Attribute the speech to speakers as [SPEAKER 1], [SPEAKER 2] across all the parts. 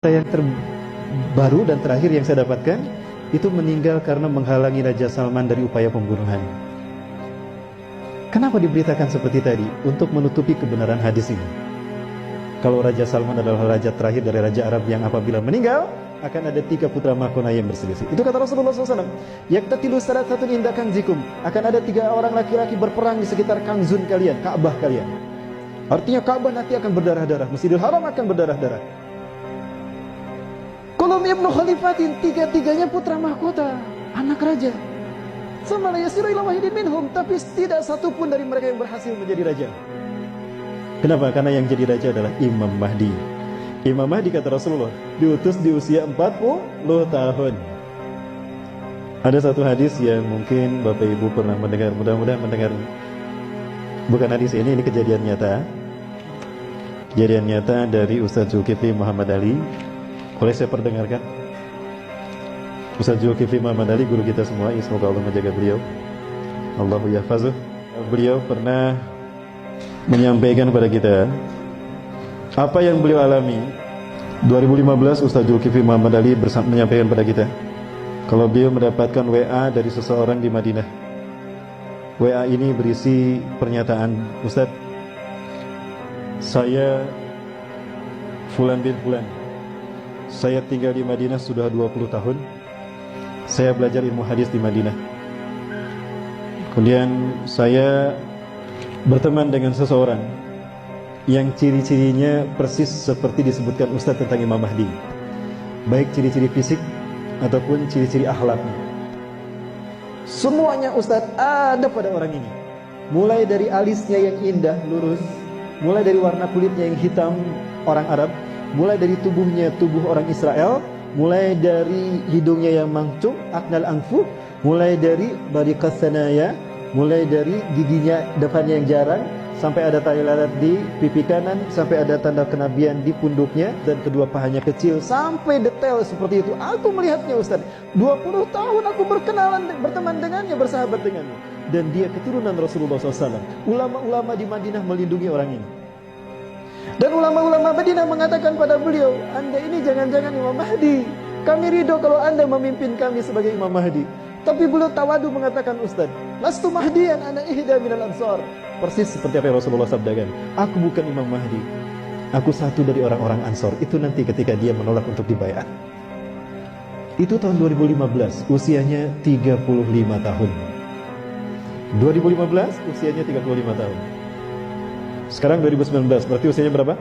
[SPEAKER 1] Yang terbaru dan terakhir yang saya dapatkan itu meninggal karena menghalangi Raja Salman dari upaya pembunuhan. Kenapa diberitakan seperti tadi? Untuk menutupi kebenaran hadis ini. Kalau Raja Salman adalah raja terakhir dari Raja Arab yang apabila meninggal akan ada 3 putra mahkota yang berselisih. Itu kata Rasulullah SAW. Yaktatilu salathatun inda kanzikum. Akan ada 3 orang laki-laki berperang di sekitar kanzun kalian, Ka'bah kalian. Artinya Ka'bah nanti akan berdarah-darah, Masjidil Haram akan berdarah-darah. Kulum ibnu khalifatin, 3-tiganya putra mahkota, anak raja. Sama la yasiru ila wahidin minhum, tapi tidak satu pun dari mereka yang berhasil menjadi raja. Kenapa? Karena yang jadi raja adalah Imam Mahdi. Imam Mahdi kata Rasulullah diutus di usia 40 tahun. Ada satu hadis yang mungkin Bapak Ibu pernah mendengar, mudah-mudahan mendengar. Bukan hadis ini kejadian nyata. Kejadian nyata dari Ustaz Zulkifli Muhammad Ali. Boleh saya perdengarkan? Ustaz Zulkifli Muhammad Ali, guru kita semua, semoga Allah menjaga beliau. Allahu yahfazuh. Beliau pernah menyampaikan kepada kita apa yang beliau alami. 2015 Ustaz Zulkifli Muhammad Ali menyampaikan kepada kita kalau beliau mendapatkan WA dari seseorang di Madinah. WA ini berisi pernyataan, Ustaz, saya Fulan bin Fulan, saya tinggal di Madinah sudah 20 tahun. Saya belajar ilmu hadis di Madinah. Kemudian saya berteman dengan seseorang yang ciri-cirinya persis seperti disebutkan Ustaz tentang Imam Mahdi. Baik ciri-ciri fisik ataupun ciri-ciri akhlaknya. Semuanya Ustaz ada pada orang ini. Mulai dari alisnya yang indah, lurus, mulai dari warna kulitnya yang hitam, orang Arab, mulai dari tubuhnya tubuh orang Israel, mulai dari hidungnya yang mancung, aknal anfu, mulai dari bariqas sanaya, mulai dari giginya depannya yang jarang, sampai ada tali lalat di pipi kanan, sampai ada tanda kenabian di punduknya, dan kedua pahanya kecil, sampai detail seperti itu. Aku melihatnya Ustaz, 20 tahun aku berkenalan, berteman dengannya, bersahabat dengannya, dan dia keturunan Rasulullah SAW. Ulama-ulama di Madinah melindungi orang ini. Dan ulama-ulama Madinah mengatakan pada beliau, Anda ini jangan-jangan Imam Mahdi. Kami ridho kalau Anda memimpin kami sebagai Imam Mahdi. Tapi beliau tawadu mengatakan, Ustaz, lastu mahdiyan ana ihda minal ansar. Persis seperti apa yang Rasulullah sabdakan. Aku bukan Imam Mahdi. Aku satu dari orang-orang Ansor. Itu nanti ketika dia menolak untuk dibayar. Itu tahun 2015, usianya 35 tahun. 2015, usianya 35 tahun. Sekarang 2019, berarti usianya berapa?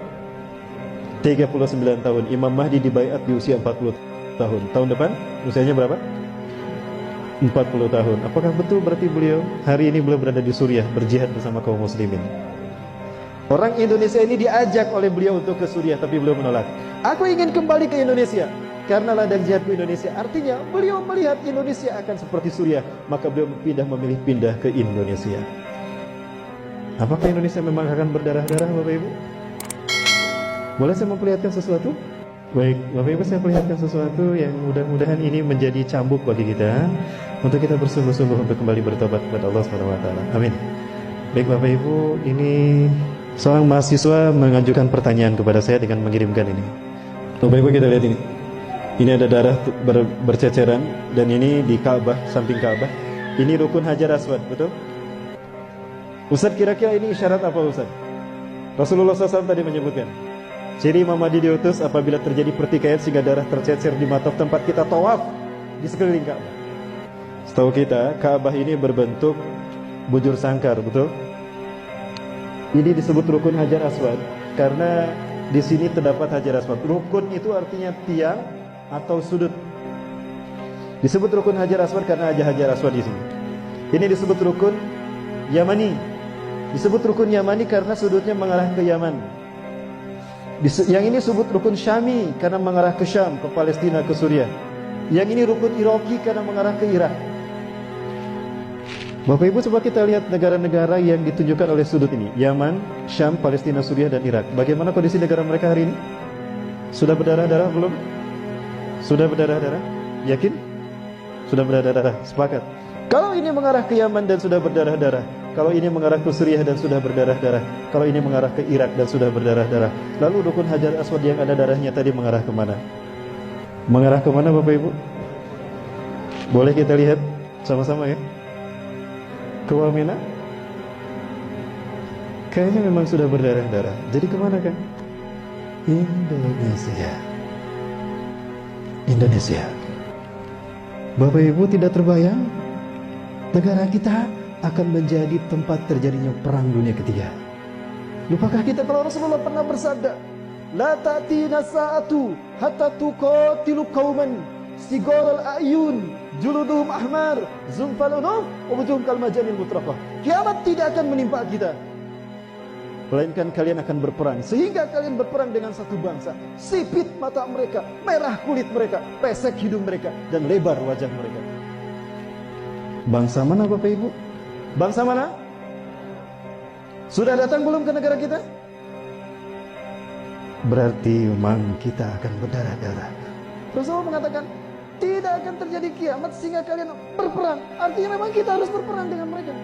[SPEAKER 1] 39 tahun. Imam Mahdi dibaiat di usia 40 tahun. Tahun depan usianya berapa? 40 tahun. Apakah betul berarti beliau hari ini beliau berada di Suriah berjihad bersama kaum muslimin? Orang Indonesia ini diajak oleh beliau untuk ke Suriah, tapi beliau menolak. Aku ingin kembali ke Indonesia karena ladang jihadku Indonesia. Artinya beliau melihat Indonesia akan seperti Suriah, maka beliau memilih pindah ke Indonesia. Apakah Indonesia memang akan berdarah-darah, Bapak Ibu? Boleh saya memperlihatkan sesuatu? Baik, Bapak Ibu, saya perlihatkan sesuatu yang mudah-mudahan ini menjadi cambuk bagi kita untuk kita bersungguh-sungguh untuk kembali bertobat kepada Allah SWT. Amin. Baik Bapak Ibu, ini seorang mahasiswa mengajukan pertanyaan kepada saya dengan mengirimkan ini. Bapak Ibu, kita lihat ini. Ini ada darah berceceran dan ini di Ka'bah, samping Ka'bah. Ini rukun Hajar Aswad, betul? Ustaz, kira-kira ini isyarat apa Ustaz? Rasulullah SAW tadi menyebutkan ciri Imam Mahdi diutus apabila terjadi pertikaian sehingga darah tercecer di mata tempat kita tawaf di sekeliling Ka'bah. Setahu kita, Ka'bah ini berbentuk bujur sangkar, betul? Ini disebut rukun Hajar Aswad karena di sini terdapat Hajar Aswad. Rukun itu artinya tiang atau sudut. Disebut rukun Hajar Aswad karena ada Hajar Aswad di sini. Ini disebut rukun Yamani. Disebut rukun Yamani karena sudutnya mengarah ke Yaman. Yang ini disebut rukun Syami karena mengarah ke Syam, ke Palestina, ke Suriah. Yang ini rukun Iraqi karena mengarah ke Irak. Bapak Ibu, coba kita lihat negara-negara yang ditunjukkan oleh sudut ini. Yaman, Syam, Palestina, Suriah, dan Irak. Bagaimana kondisi negara mereka hari ini? Sudah berdarah-darah belum? Sudah berdarah-darah? Yakin? Sudah berdarah-darah? Sepakat? Kalau ini mengarah ke Yaman dan sudah berdarah-darah, Kalau ini mengarah ke Suriah dan sudah berdarah-darah. Kalau ini mengarah ke Irak dan sudah berdarah-darah. Lalu dukun Hajar Aswad yang ada darahnya tadi mengarah kemana? Mengarah kemana Bapak Ibu? Boleh kita lihat sama-sama ya? Ke Wamena? Kayaknya memang sudah berdarah-darah. Jadi kemana kan? Indonesia. Indonesia. Bapak Ibu tidak terbayang negara kita akan menjadi tempat terjadinya perang dunia ketiga. Lupakah kita kalau Rasulullah pernah bersabda, la ta'tina sa'atu hatta tuqatilu qauman sigaral a'yun juluduhum ahmar zulfal unuf wa wujuhum kal majanil mutraqah. Kiamat tidak akan menimpa kita, melainkan kalian akan berperang, sehingga kalian berperang dengan satu bangsa. Sipit mata mereka, merah kulit mereka, pesek hidung mereka, dan lebar wajah mereka. Bangsa mana Bapak Ibu? Bangsa mana? Sudah datang belum ke negara kita? Berarti memang kita akan berdarah-darah. Rasulullah mengatakan tidak akan terjadi kiamat sehingga kalian berperang. Artinya memang kita harus berperang dengan mereka.